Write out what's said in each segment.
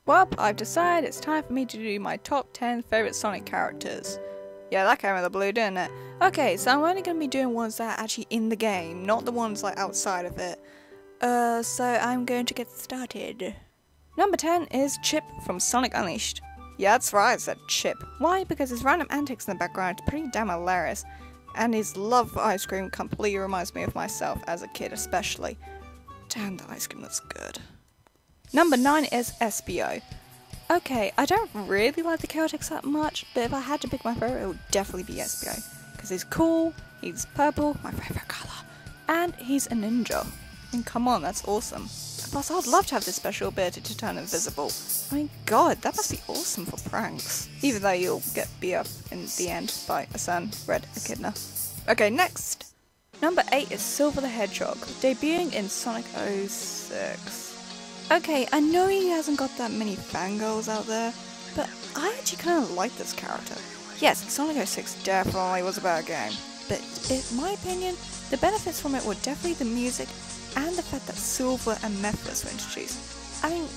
Well, I've decided it's time for me to do my top 10 favourite Sonic characters. Yeah, that came out of the blue, didn't it? Okay, so I'm only going to be doing ones that are actually in the game, not the ones like outside of it. So I'm going to get started. Number 10 is Chip from Sonic Unleashed. Yeah, that's right, I said Chip. Why? Because his random antics in the background are pretty damn hilarious. And his love for ice cream completely reminds me of myself as a kid especially. Damn, the ice cream looks good. Number 9 is SBO. Okay, I don't really like the Chaotix that much, but if I had to pick my favourite, it would definitely be SBO. Because he's cool, he's purple, my favourite colour, and he's a ninja. I mean, come on, that's awesome. Plus, I'd love to have this special ability to turn invisible. I mean, god, that must be awesome for pranks. Even though you'll get beat up in the end by a certain red echidna. Okay, next. Number 8 is Silver the Hedgehog, debuting in Sonic 06. Okay, I know he hasn't got that many fangirls out there, but I actually kind of like this character. Yes, Sonic 06 definitely was a bad game, but in my opinion, the benefits from it were definitely the music and the fact that Silver and Mephis were introduced. I mean,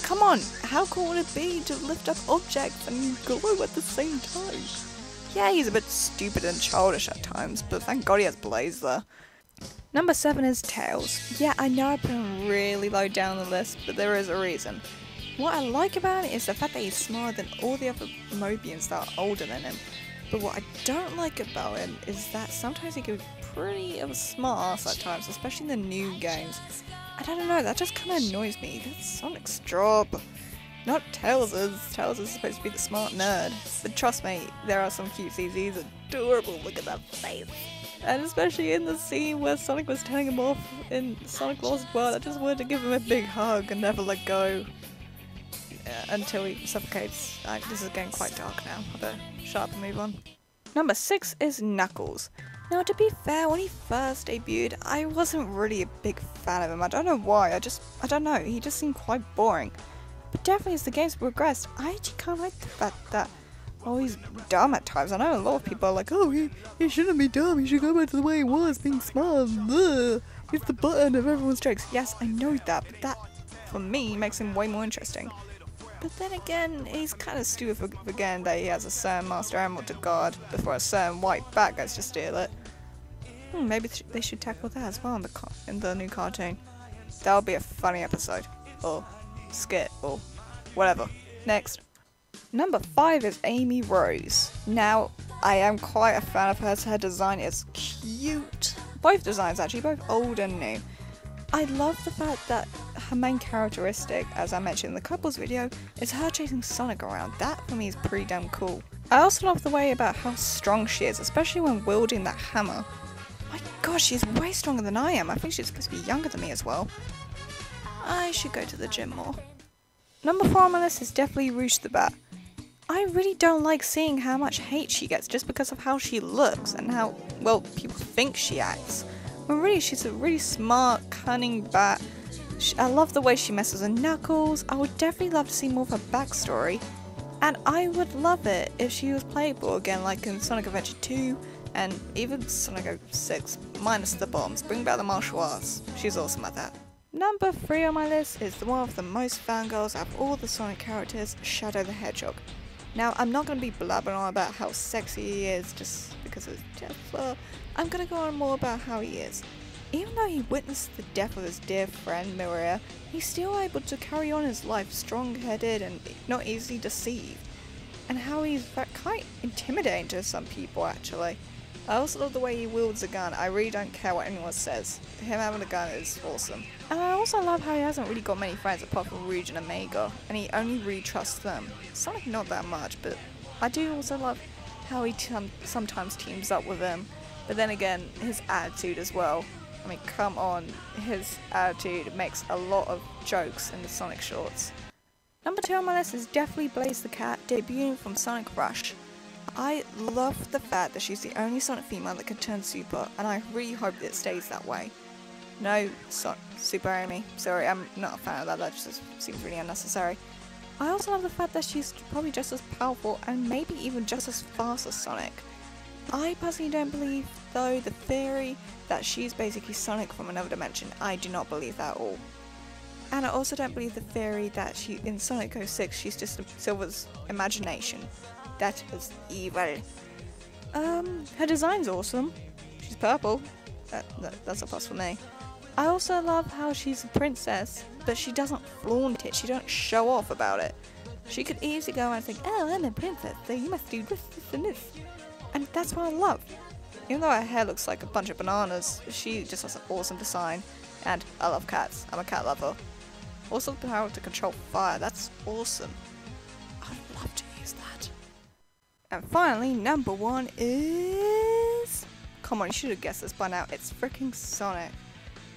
come on, how cool would it be to lift up objects and glow at the same time? Yeah, he's a bit stupid and childish at times, but thank god he has Blaze there. Number 7 is Tails. Yeah, I know I put him really low down the list, but there is a reason. What I like about it is the fact that he's smarter than all the other Mobians that are older than him. But what I don't like about him is that sometimes he can be pretty of a smart ass at times, especially in the new games. I don't know, that just kind of annoys me. That's Sonic's job, not Tails's. Tails is supposed to be the smart nerd. But trust me, there are some cuties. He's adorable, look at that face. And especially in the scene where Sonic was turning him off in Sonic Lost World, I just wanted to give him a big hug and never let go until he suffocates. This is getting quite dark now. I better shut up and move on. Number 6 is Knuckles. Now, to be fair, when he first debuted, I wasn't really a big fan of him. I don't know why. I don't know. He just seemed quite boring. But definitely as the games progressed, I actually kind of like the fact that he's dumb at times. I know a lot of people are like, oh, he shouldn't be dumb, he should go back to the way he was, being smart. Ugh. He's the button of everyone's jokes. Yes, I know that, but that, for me, makes him way more interesting. But then again, he's kind of stupid for forgetting that he has a certain Master Emerald to guard before a certain white bat goes to steal it. Maybe they should tackle that as well in the new cartoon. That would be a funny episode. Or skit, or whatever. Next. Number 5 is Amy Rose. Now, I am quite a fan of hers. Her design is cute. Both designs actually, both old and new. I love the fact that her main characteristic, as I mentioned in the couples video, is her chasing Sonic around. That for me is pretty damn cool. I also love the way about how strong she is, especially when wielding that hammer. My gosh, she's way stronger than I am. I think she's supposed to be younger than me as well. I should go to the gym more. Number 4 on my list is definitely Rouge the Bat. I really don't like seeing how much hate she gets just because of how she looks and how, well, people think she acts. When really, she's a really smart, cunning bat. I love the way she messes with Knuckles. I would definitely love to see more of her backstory. And I would love it if she was playable again, like in Sonic Adventure 2 and even Sonic 06, minus the bombs. Bring back the martial arts. She's awesome at that. Number 3 on my list is the one of the most fangirls out of all the Sonic characters, Shadow the Hedgehog. Now, I'm not going to be blabbering on about how sexy he is just because it's Jeff. I'm going to go on more about how he is. Even though he witnessed the death of his dear friend Miria, he's still able to carry on his life strong-headed and not easily deceived. And how he's quite intimidating to some people, actually. I also love the way he wields a gun. I really don't care what anyone says. Him having a gun is awesome. And I also love how he hasn't really got many friends apart from Rouge and Omega, and he only really trusts them. Sonic not that much, but I do also love how he sometimes teams up with them. But then again, his attitude as well. I mean, come on, his attitude makes a lot of jokes in the Sonic shorts. Number 2 on my list is definitely Blaze the Cat, debuting from Sonic Rush. I love the fact that she's the only Sonic female that can turn super, and I really hope that it stays that way. No, Super Amy. Sorry, I'm not a fan of that. That just seems really unnecessary. I also love the fact that she's probably just as powerful and maybe even just as fast as Sonic. I personally don't believe, though, the theory that she's basically Sonic from another dimension. I do not believe that at all. And I also don't believe the theory that in Sonic 06 she's just Silver's imagination. That is evil. Her design's awesome. She's purple. That's a plus for me. I also love how she's a princess, but she doesn't flaunt it. She don't show off about it. She could easily go and think, oh, I'm a princess, so you must do this, this, and this. And that's what I love. Even though her hair looks like a bunch of bananas, she just has an awesome design. And I love cats. I'm a cat lover. Also the power to control fire. That's awesome. I'd love to use that. And finally, number 1 is... Come on, you should have guessed this by now. It's freaking Sonic.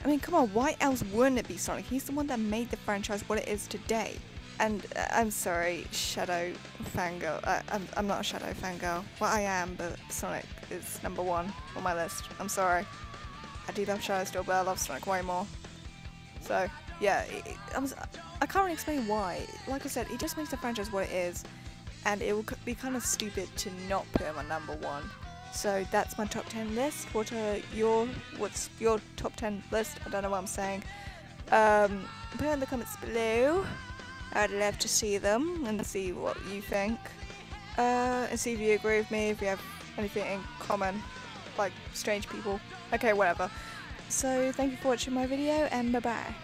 I mean, come on, why else wouldn't it be Sonic? He's the one that made the franchise what it is today. And I'm sorry, Shadow fangirl. I'm not a Shadow fangirl. Well, I am, but Sonic is number 1 on my list. I'm sorry. I do love Shadow still, but I love Sonic way more. So, yeah, I can't really explain why. Like I said, it just makes the franchise what it is, and it would be kind of stupid to not put him on number 1. So that's my top 10 list. What's your top 10 list? I don't know what I'm saying. Put it in the comments below. I'd love to see them and see what you think. And see if you agree with me, if you have anything in common, like strange people. Okay, whatever. So thank you for watching my video, and bye bye.